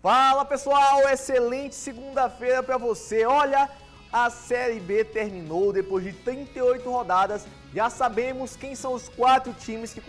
Fala pessoal, excelente segunda-feira para você. Olha, a Série B terminou depois de 38 rodadas. Já sabemos quem são os 4 times que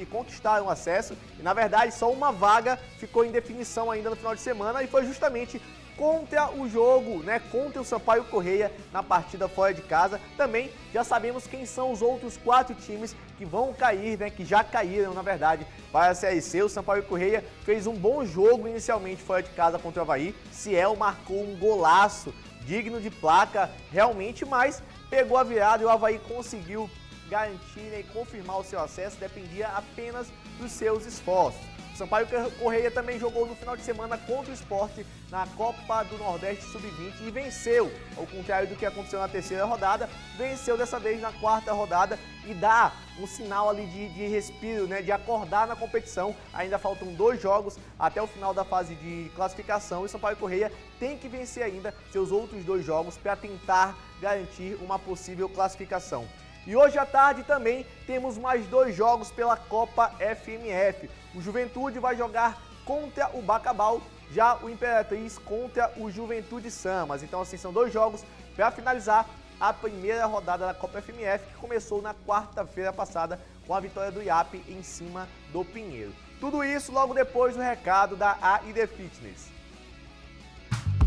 conquistaram acesso. E na verdade só uma vaga ficou em definição ainda no final de semana e foi justamente contra o jogo, contra o Sampaio Corrêa na partida fora de casa. Também já sabemos quem são os outros 4 times que vão cair, que já caíram, na verdade, para a Série C. O Sampaio Corrêa fez um bom jogo inicialmente fora de casa contra o Avaí. Ciel marcou um golaço digno de placa, realmente, mas pegou a virada e o Avaí conseguiu garantir e confirmar o seu acesso, dependia apenas dos seus esforços. O Sampaio Corrêa também jogou no final de semana contra o Sport na Copa do Nordeste Sub-20 e venceu, ao contrário do que aconteceu na terceira rodada, venceu dessa vez na quarta rodada e dá um sinal ali de respiro, de acordar na competição. Ainda faltam 2 jogos até o final da fase de classificação e o Sampaio Corrêa tem que vencer ainda seus outros 2 jogos para tentar garantir uma possível classificação. E hoje à tarde também temos mais 2 jogos pela Copa FMF. O Juventude vai jogar contra o Bacabal, já o Imperatriz contra o Juventude Samas. Então assim, são 2 jogos para finalizar a primeira rodada da Copa FMF, que começou na quarta-feira passada com a vitória do IAP em cima do Pinheiro. Tudo isso logo depois do recado da AID Fitness.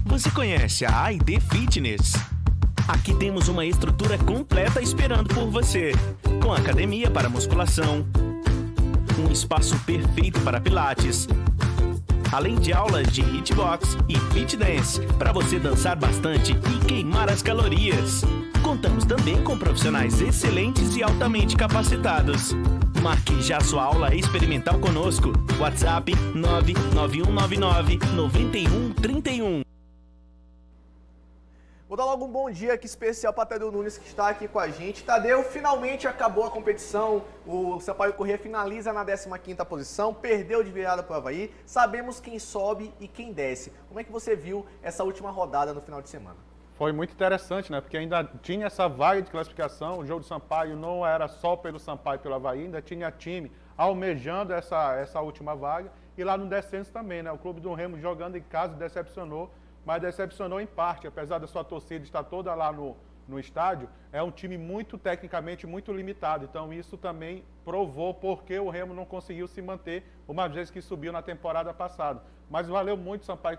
Você conhece a AID Fitness? Aqui temos uma estrutura completa esperando por você, com academia para musculação, um espaço perfeito para pilates, além de aulas de hitbox e fit dance para você dançar bastante e queimar as calorias. Contamos também com profissionais excelentes e altamente capacitados. Marque já sua aula experimental conosco. WhatsApp 99199-9131. Vou dar logo um bom dia aqui especial para Tadeu Nunes, que está aqui com a gente. Tadeu, finalmente acabou a competição, o Sampaio Corrêa finaliza na 15ª posição, perdeu de virada para o Avaí. Sabemos quem sobe e quem desce. Como é que você viu essa última rodada no final de semana? Foi muito interessante, porque ainda tinha essa vaga de classificação, o jogo do Sampaio não era só pelo Sampaio e pelo Avaí, ainda tinha time almejando essa última vaga. E lá no descenso também, o Clube do Remo jogando em casa decepcionou, mas decepcionou em parte, apesar da sua torcida estar toda lá no estádio, é um time tecnicamente muito limitado, então isso também provou porque o Remo não conseguiu se manter, uma vez que subiu na temporada passada. Mas valeu muito o Sampaio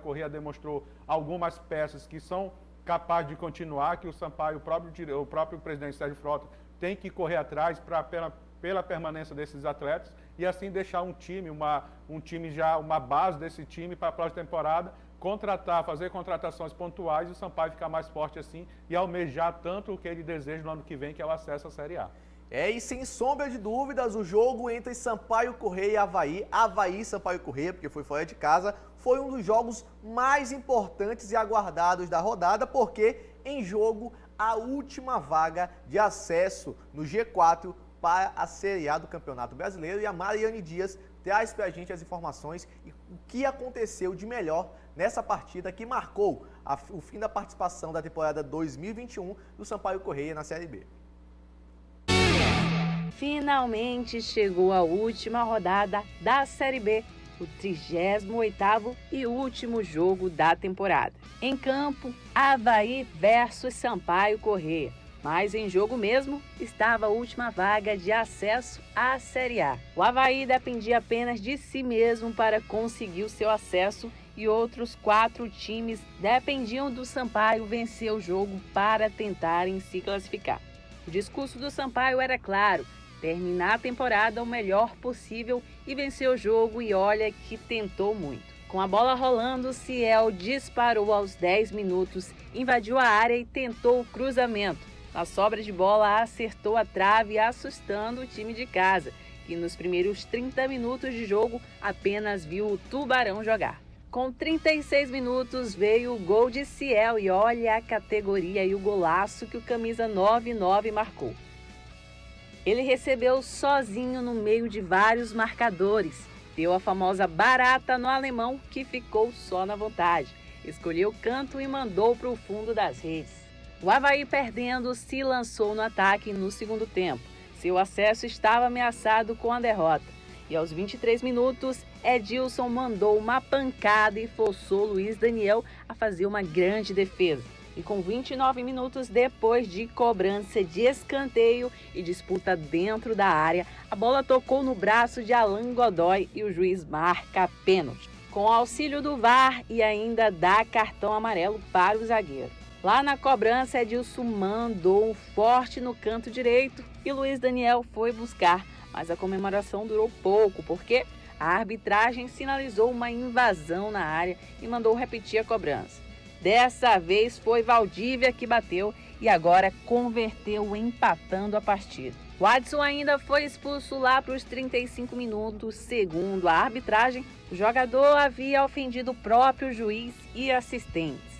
Corrêa demonstrou algumas peças que são capazes de continuar, que o Sampaio, o próprio presidente Sérgio Frota, tem que correr atrás pela permanência desses atletas e assim deixar um time já, uma base desse time para a próxima temporada, fazer contratações pontuais e o Sampaio ficar mais forte assim e almejar tanto o que ele deseja no ano que vem, que é o acesso à Série A. E sem sombra de dúvidas, o jogo entre Sampaio Corrêa e Avaí e Sampaio Corrêa, porque foi fora de casa, foi um dos jogos mais importantes e aguardados da rodada, porque em jogo a última vaga de acesso no G4 para a Série A do Campeonato Brasileiro. E a Mariane Dias traz pra gente as informações e o que aconteceu de melhor nessa partida que marcou o fim da participação da temporada 2021 do Sampaio Corrêa na Série B. Finalmente chegou a última rodada da Série B, o 38º e último jogo da temporada. Em campo, Avaí versus Sampaio Corrêa. Mas em jogo mesmo estava a última vaga de acesso à Série A. O Avaí dependia apenas de si mesmo para conseguir o seu acesso e outros 4 times dependiam do Sampaio vencer o jogo para tentarem se classificar. O discurso do Sampaio era claro: terminar a temporada o melhor possível e vencer o jogo, e olha que tentou muito. Com a bola rolando, Ciel disparou aos 10 minutos, invadiu a área e tentou o cruzamento. Na sobra de bola, acertou a trave, assustando o time de casa, que nos primeiros 30 minutos de jogo apenas viu o Tubarão jogar. Com 36 minutos veio o gol de Ciel e olha a categoria e o golaço que o camisa 99 marcou. Ele recebeu sozinho no meio de vários marcadores, deu a famosa barata no alemão, que ficou só na vontade, escolheu o canto e mandou para o fundo das redes. O Avaí, perdendo, se lançou no ataque no segundo tempo. Seu acesso estava ameaçado com a derrota. E aos 23 minutos, Edilson mandou uma pancada e forçou Luiz Daniel a fazer uma grande defesa. E com 29 minutos depois de cobrança de escanteio e disputa dentro da área, a bola tocou no braço de Alan Godoy e o juiz marca pênalti, com auxílio do VAR e ainda dá cartão amarelo para o zagueiro. Lá na cobrança, Edilson mandou um forte no canto direito e Luiz Daniel foi buscar, mas a comemoração durou pouco, porque a arbitragem sinalizou uma invasão na área e mandou repetir a cobrança. Dessa vez foi Valdívia que bateu e agora converteu empatando a partida. O Adson ainda foi expulso lá para os 35 minutos. Segundo a arbitragem, o jogador havia ofendido o próprio juiz e assistentes.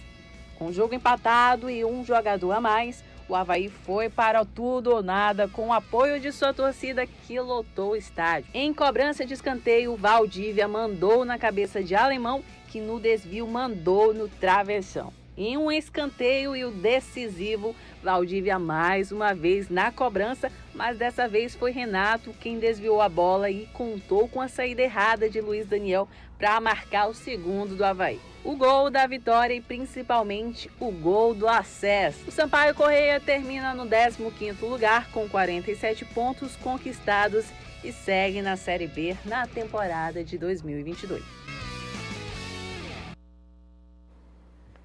Com o jogo empatado e um jogador a mais, o Avaí foi para o tudo ou nada com o apoio de sua torcida que lotou o estádio. Em cobrança de escanteio, Valdívia mandou na cabeça de Alemão, que no desvio mandou no travessão. Em um escanteio e o decisivo, Valdívia mais uma vez na cobrança, mas dessa vez foi Renato quem desviou a bola e contou com a saída errada de Luiz Daniel para marcar o segundo do Avaí. O gol da vitória e principalmente o gol do acesso. O Sampaio Corrêa termina no 15º lugar com 47 pontos conquistados e segue na Série B na temporada de 2022.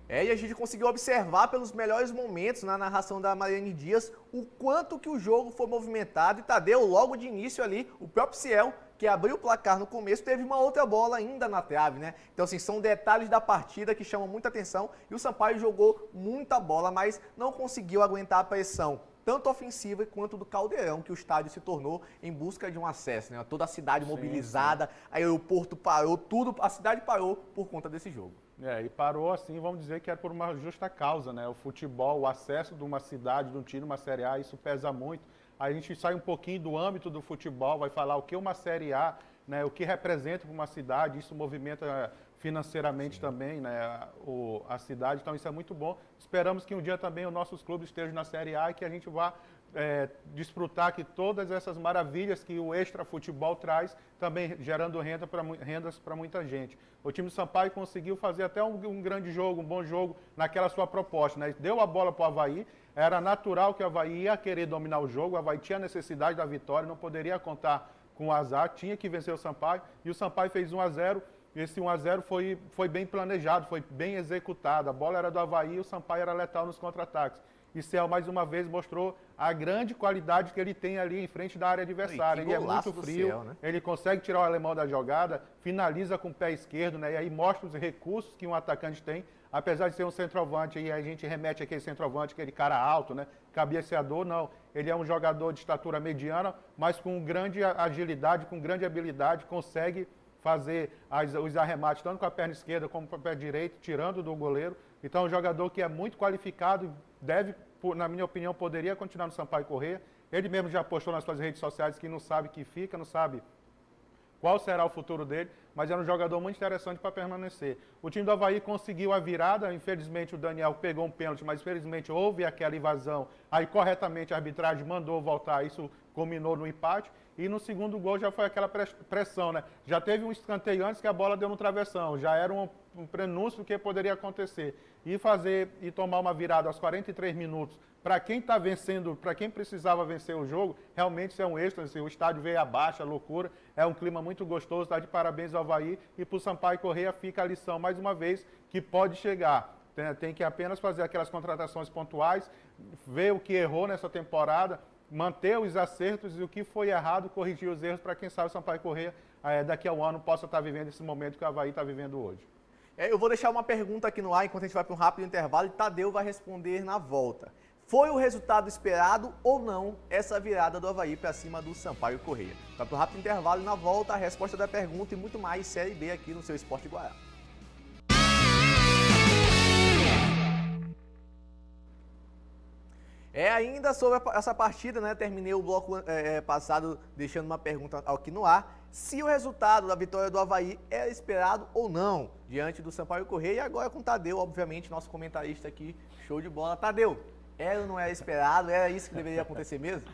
E a gente conseguiu observar pelos melhores momentos na narração da Mariane Dias o quanto que o jogo foi movimentado. E Tadeu, logo de início ali, o próprio Ciel, que abriu o placar no começo, teve uma outra bola ainda na trave, né? Então, assim, são detalhes da partida que chamam muita atenção. E o Sampaio jogou muita bola, mas não conseguiu aguentar a pressão, tanto ofensiva quanto do Caldeirão, que o estádio se tornou em busca de um acesso, né? Toda a cidade mobilizada, aí o aeroporto parou, tudo, a cidade parou por conta desse jogo. E parou assim, vamos dizer que é por uma justa causa, né? O futebol, o acesso de uma cidade, de um time, uma Série A, isso pesa muito. A gente sai um pouquinho do âmbito do futebol, vai falar o que é uma Série A, né? O que representa para uma cidade, isso movimenta financeiramente também, né? A cidade, então isso é muito bom. Esperamos que um dia também os nossos clubes estejam na Série A e que a gente vá desfrutar que todas essas maravilhas que o extra futebol traz, também gerando rendas para muita gente. O time do Sampaio conseguiu fazer até um grande jogo, um bom jogo naquela sua proposta, né? Deu a bola para o Avaí, era natural que o Avaí ia querer dominar o jogo, o Avaí tinha necessidade da vitória, não poderia contar com o azar, tinha que vencer o Sampaio, e o Sampaio fez 1-0, esse 1-0 foi bem planejado, foi bem executado, a bola era do Avaí e o Sampaio era letal nos contra-ataques. E Ciel, mais uma vez, mostrou a grande qualidade que ele tem ali em frente da área adversária. Ele é muito frio, Ciel, né? Ele consegue tirar o alemão da jogada, finaliza com o pé esquerdo, né? E aí mostra os recursos que um atacante tem. Apesar de ser um centroavante, aí a gente remete àquele centroavante, aquele cara alto, né? Cabeceador, não. Ele é um jogador de estatura mediana, mas com grande agilidade, com grande habilidade, consegue fazer os arremates tanto com a perna esquerda como com a perna direita, tirando do goleiro. Então é um jogador que é muito qualificado, deve, na minha opinião, poderia continuar no Sampaio Corrêa. Ele mesmo já postou nas suas redes sociais que não sabe que fica, não sabe qual será o futuro dele, mas era um jogador muito interessante para permanecer. O time do Avaí conseguiu a virada, infelizmente o Daniel pegou um pênalti, mas infelizmente houve aquela invasão, aí corretamente a arbitragem mandou voltar, isso culminou no empate, e no segundo gol já foi aquela pressão, né? Já teve um escanteio antes que a bola deu no travessão, já era um prenúncio do que poderia acontecer. E tomar uma virada aos 43 minutos, para quem está vencendo, para quem precisava vencer o jogo, realmente isso é um êxtase, o estádio veio abaixo, a loucura, é um clima muito gostoso, está de parabéns ao Avaí, e para o Sampaio Corrêa fica a lição, mais uma vez, que pode chegar. Tem que apenas fazer aquelas contratações pontuais, ver o que errou nessa temporada, manter os acertos e o que foi errado, corrigir os erros, para quem sabe o Sampaio Corrêa daqui a um ano possa estar vivendo esse momento que o Avaí está vivendo hoje. Eu vou deixar uma pergunta aqui no ar enquanto a gente vai para um rápido intervalo e Tadeu vai responder na volta. Foi o resultado esperado ou não essa virada do Avaí para cima do Sampaio Corrêa? Vai para o rápido intervalo e na volta a resposta da pergunta e muito mais Série B aqui no seu Esporte Guará. Ainda sobre essa partida, né? Terminei o bloco passado deixando uma pergunta aqui no ar. Se o resultado da vitória do Avaí era esperado ou não, diante do Sampaio Corrêa. E agora com o Tadeu, obviamente, nosso comentarista aqui, show de bola. Tadeu, era ou não era esperado? Era isso que deveria acontecer mesmo?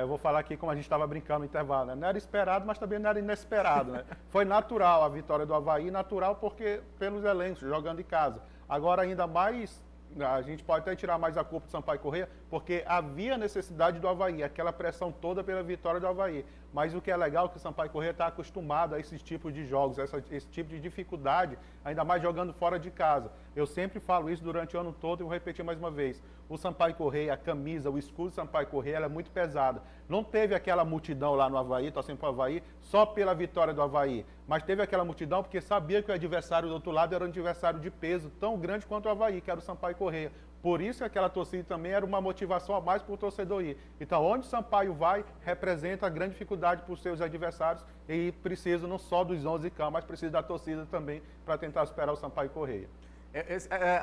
Eu vou falar aqui como a gente estava brincando no intervalo, né? Não era esperado, mas também não era inesperado, né? Foi natural a vitória do Avaí, natural porque pelos elencos, jogando em casa. Agora ainda mais, a gente pode até tirar mais a culpa do Sampaio Corrêa, porque havia necessidade do Avaí, aquela pressão toda pela vitória do Avaí. Mas o que é legal é que o Sampaio Corrêa está acostumado a esses tipos de jogos, esse tipo de dificuldade, ainda mais jogando fora de casa. Eu sempre falo isso durante o ano todo e vou repetir mais uma vez. O Sampaio Corrêa, a camisa, o escudo do Sampaio Corrêa, ela é muito pesada. Não teve aquela multidão lá no Avaí, torcendo para o Avaí, só pela vitória do Avaí. Mas teve aquela multidão porque sabia que o adversário do outro lado era um adversário de peso tão grande quanto o Avaí, que era o Sampaio Corrêa. Por isso aquela torcida também era uma motivação a mais para o torcedor ir. Então, onde o Sampaio vai, representa a grande dificuldade para os seus adversários e precisa não só dos 11 campos, mas precisa da torcida também para tentar superar o Sampaio Corrêa.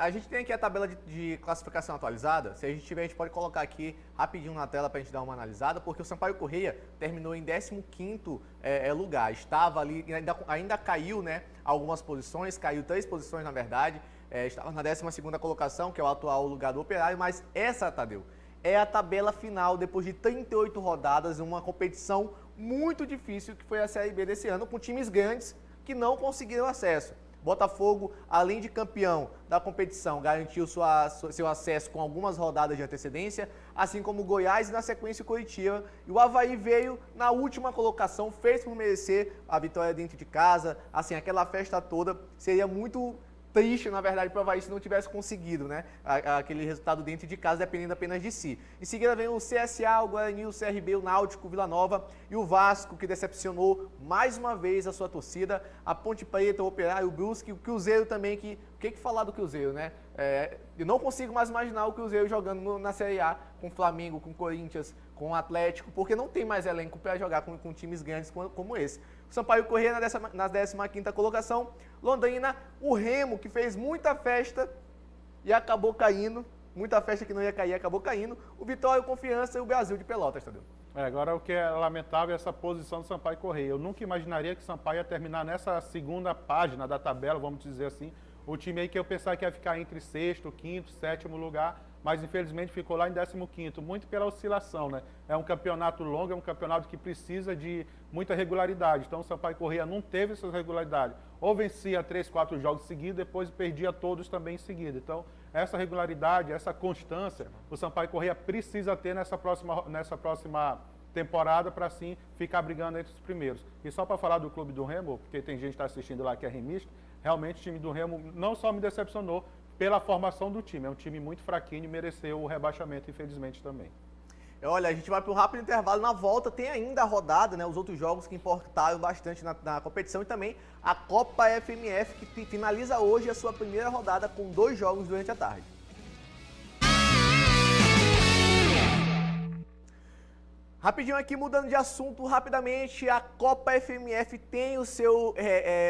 A gente tem aqui a tabela de classificação atualizada. Se a gente tiver, a gente pode colocar aqui rapidinho na tela para a gente dar uma analisada, porque o Sampaio Corrêa terminou em 15º lugar. Estava ali, ainda caiu, né, algumas posições, caiu 3 posições na verdade. Estava na 12ª colocação, que é o atual lugar do Operário, mas essa, Tadeu, é a tabela final depois de 38 rodadas, uma competição muito difícil que foi a Série B desse ano, com times grandes que não conseguiram acesso. Botafogo, além de campeão da competição, garantiu seu acesso com algumas rodadas de antecedência, assim como o Goiás e na sequência o Coritiba. E o Avaí veio na última colocação, fez por merecer a vitória dentro de casa, assim, aquela festa toda. Seria muito triste, na verdade, para o Avaí se não tivesse conseguido, né, aquele resultado dentro de casa, dependendo apenas de si. Em seguida vem o CSA, o Guarani, o CRB, o Náutico, o Vila Nova e o Vasco, que decepcionou mais uma vez a sua torcida, a Ponte Preta, o Operário, o Brusque, o Cruzeiro também, o que falar do Cruzeiro, né? Eu não consigo mais imaginar o Cruzeiro jogando na Série A com o Flamengo, com o Corinthians, com o Atlético, porque não tem mais elenco para jogar com times grandes como esse. O Sampaio Corrêa na 15ª colocação, Londrina, o Remo, que fez muita festa e acabou caindo, muita festa que não ia cair, acabou caindo, o Vitória, o Confiança e o Brasil de Pelotas, Tadeu. Agora o que é lamentável é essa posição do Sampaio Corrêa. Eu nunca imaginaria que o Sampaio ia terminar nessa segunda página da tabela, vamos dizer assim, o time aí que eu pensava que ia ficar entre 6º, 5º, 7º lugar, mas infelizmente ficou lá em 15º, muito pela oscilação, né? É um campeonato longo, é um campeonato que precisa de muita regularidade, então o Sampaio Corrêa não teve essa regularidade, ou vencia 3, 4 jogos seguidos, depois perdia todos também em seguida, então essa regularidade, essa constância, o Sampaio Corrêa precisa ter nessa próxima temporada para sim ficar brigando entre os primeiros. E só para falar do clube do Remo, porque tem gente que está assistindo lá que é remista, realmente o time do Remo não só me decepcionou pela formação do time, é um time muito fraquinho e mereceu o rebaixamento, infelizmente, também. Olha, a gente vai para um rápido intervalo, na volta tem ainda a rodada, né, os outros jogos que importaram bastante na competição e também a Copa FMF, que finaliza hoje a sua primeira rodada com 2 jogos durante a tarde. Rapidinho aqui, mudando de assunto rapidamente, a Copa FMF tem o seu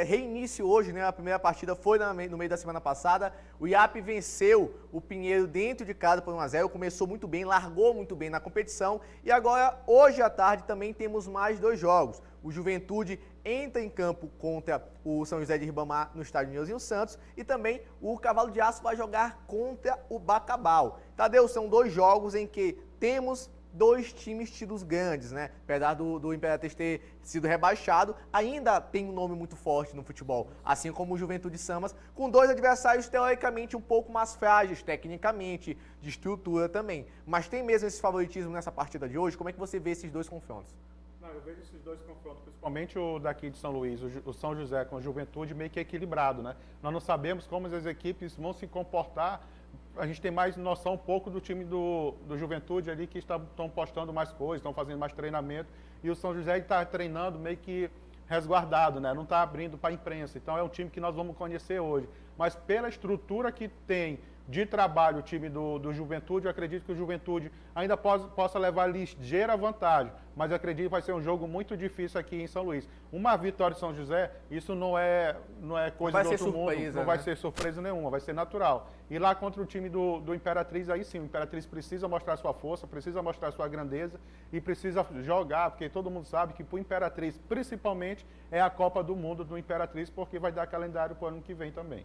reinício hoje, né? A primeira partida foi no meio da semana passada. O IAP venceu o Pinheiro dentro de casa por 1-0, começou muito bem, largou muito bem na competição. E agora, hoje à tarde, também temos mais 2 jogos. O Juventude entra em campo contra o São José de Ribamar no estádio Nilzinho Santos e também o Cavalo de Aço vai jogar contra o Bacabal. Tadeu, são 2 jogos em que temos 2 times tidos grandes, né? Apesar do Imperatriz ter sido rebaixado, ainda tem um nome muito forte no futebol, assim como o Juventude Samas, com 2 adversários teoricamente um pouco mais frágeis, tecnicamente, de estrutura também. Mas tem mesmo esse favoritismo nessa partida de hoje? Como é que você vê esses 2 confrontos? Não, eu vejo esses 2 confrontos, principalmente o daqui de São Luís, o São José com a Juventude, meio que equilibrado, né? Nós não sabemos como as equipes vão se comportar. A gente tem mais noção um pouco do time do Juventude ali, que estão postando mais coisas, estão fazendo mais treinamento. E o São José está treinando meio que resguardado, né? Não está abrindo para a imprensa. Então é um time que nós vamos conhecer hoje. Mas pela estrutura que tem de trabalho o time do Juventude, eu acredito que o Juventude ainda possa levar ligeira vantagem, mas eu acredito que vai ser um jogo muito difícil aqui em São Luís. Uma vitória de São José, isso não é coisa do outro mundo, não vai ser surpresa nenhuma, vai ser natural. E lá contra o time do Imperatriz, aí sim, o Imperatriz precisa mostrar sua força, precisa mostrar sua grandeza e precisa jogar, porque todo mundo sabe que para o Imperatriz, principalmente, é a Copa do Mundo do Imperatriz, porque vai dar calendário para o ano que vem também.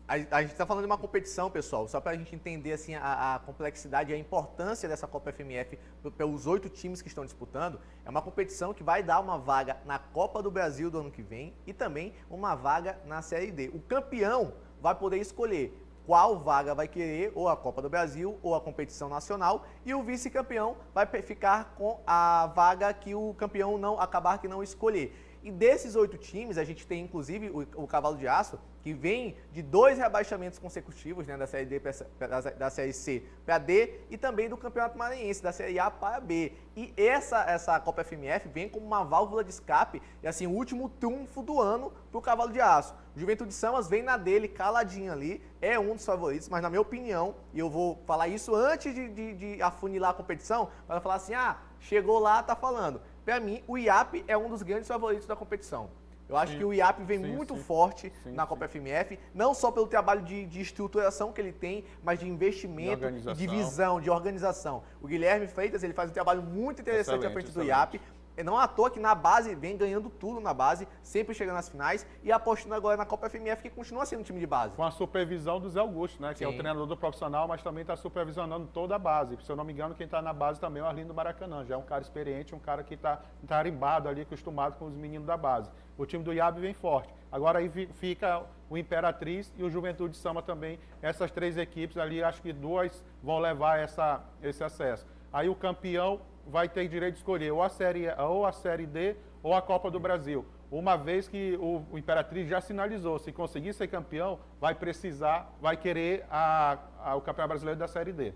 A gente está falando de uma competição, pessoal, só para a gente entender assim, a complexidade e a importância dessa Copa FMF pelos 8 times que estão disputando. É uma competição que vai dar uma vaga na Copa do Brasil do ano que vem e também uma vaga na Série D. O campeão vai poder escolher qual vaga vai querer, ou a Copa do Brasil, ou a competição nacional, e o vice-campeão vai ficar com a vaga que o campeão não acabar que não escolher. E desses 8 times, a gente tem inclusive o Cavalo de Aço, que vem de 2 rebaixamentos consecutivos, né, da Série D da Série C para D, e também do Campeonato Maranhense, da Série A para B. E essa Copa FMF vem como uma válvula de escape, e assim, o último trunfo do ano para o Cavalo de Aço. O Juventude Samas vem na dele, caladinho ali, é um dos favoritos, mas na minha opinião, e eu vou falar isso antes de afunilar a competição, para falar assim, chegou lá, tá falando. Para mim, o IAP é um dos grandes favoritos da competição. Eu acho que o IAP vem muito forte na Copa FMF, não só pelo trabalho de estruturação que ele tem, mas de investimento e de visão, de organização. O Guilherme Freitas, ele faz um trabalho muito interessante à frente do IAP. Não à toa que na base vem ganhando tudo na base, sempre chegando nas finais e apostando agora na Copa FMF, que continua sendo um time de base. Com a supervisão do Zé Augusto, né? Que é o treinador do profissional, mas também está supervisionando toda a base. Se eu não me engano, quem está na base também é o Arlindo Maracanã. Já é um cara experiente, um cara que está arimbado ali, acostumado com os meninos da base. O time do IAB vem forte. Agora aí fica o Imperatriz e o Juventude Sama também. Essas 3 equipes ali, acho que 2 vão levar esse acesso. Aí o campeão vai ter direito de escolher ou a Série D ou a Copa do Brasil. Uma vez que o Imperatriz já sinalizou, se conseguir ser campeão, vai querer o Campeonato Brasileiro da Série D.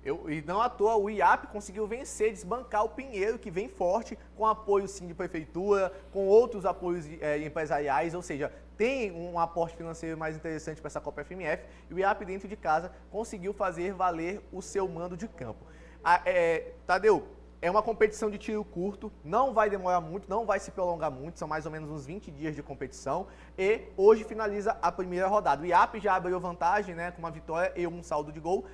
E não à toa, o IAP conseguiu vencer, desbancar o Pinheiro, que vem forte, com apoio sim de prefeitura, com outros apoios empresariais, ou seja, tem um aporte financeiro mais interessante para essa Copa FMF, e o IAP dentro de casa conseguiu fazer valer o seu mando de campo. Tadeu, é uma competição de tiro curto, não vai demorar muito, não vai se prolongar muito, são mais ou menos uns 20 dias de competição e hoje finaliza a primeira rodada. O IAP já abriu vantagem, né, com uma vitória e um saldo de gol.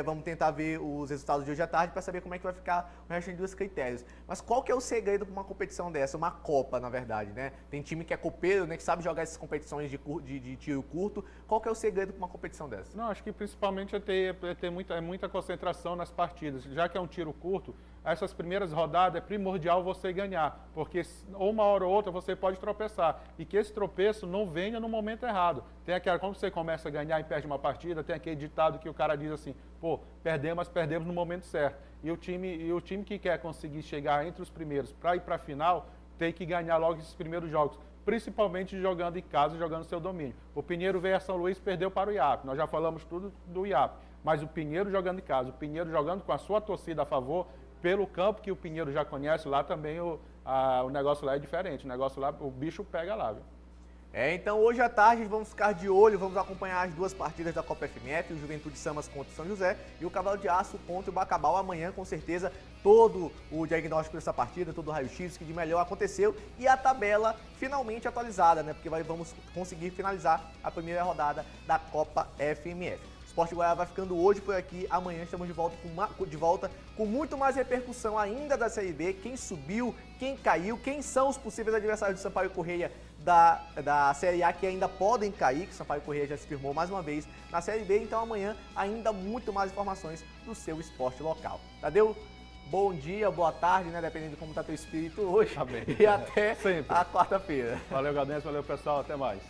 Vamos tentar ver os resultados de hoje à tarde para saber como é que vai ficar o resto dos critérios. Mas qual que é o segredo para uma competição dessa? Uma Copa, na verdade, né? Tem time que é copeiro, né, que sabe jogar essas competições de tiro curto. Qual que é o segredo para uma competição dessa? Não, acho que principalmente é ter muita concentração nas partidas. Já que é um tiro curto, essas primeiras rodadas é primordial você ganhar, porque uma hora ou outra você pode tropeçar, e que esse tropeço não venha no momento errado. Tem aquela, quando você começa a ganhar e perde uma partida, tem aquele ditado que o cara diz assim, perdemos, mas perdemos no momento certo. E o time que quer conseguir chegar entre os primeiros para ir para a final, tem que ganhar logo esses primeiros jogos, principalmente jogando em casa, jogando seu domínio. O Pinheiro veio a São Luís, perdeu para o IAP, nós já falamos tudo do IAP, mas o Pinheiro jogando em casa, o Pinheiro jogando com a sua torcida a favor, pelo campo que o Pinheiro já conhece, lá também o negócio lá é diferente. O negócio lá, o bicho pega lá, viu? Então hoje à tarde vamos ficar de olho, vamos acompanhar as 2 partidas da Copa FMF, o Juventude Samas contra o São José e o Cavalo de Aço contra o Bacabal. Amanhã, com certeza, todo o diagnóstico dessa partida, todo o raio-x que de melhor aconteceu e a tabela finalmente atualizada, né? Porque vamos conseguir finalizar a primeira rodada da Copa FMF. Esporte Goiás vai ficando hoje por aqui, amanhã estamos de volta com muito mais repercussão ainda da Série B, quem subiu, quem caiu, quem são os possíveis adversários do Sampaio Corrêa da Série A que ainda podem cair, que o Sampaio Corrêa já se firmou mais uma vez na Série B, então amanhã ainda muito mais informações do seu esporte local. Tadeu, bom dia, boa tarde, né, dependendo de como está teu espírito hoje, Tá bem. E até Sempre. a quarta-feira. Valeu, Gadense, valeu, pessoal, até mais.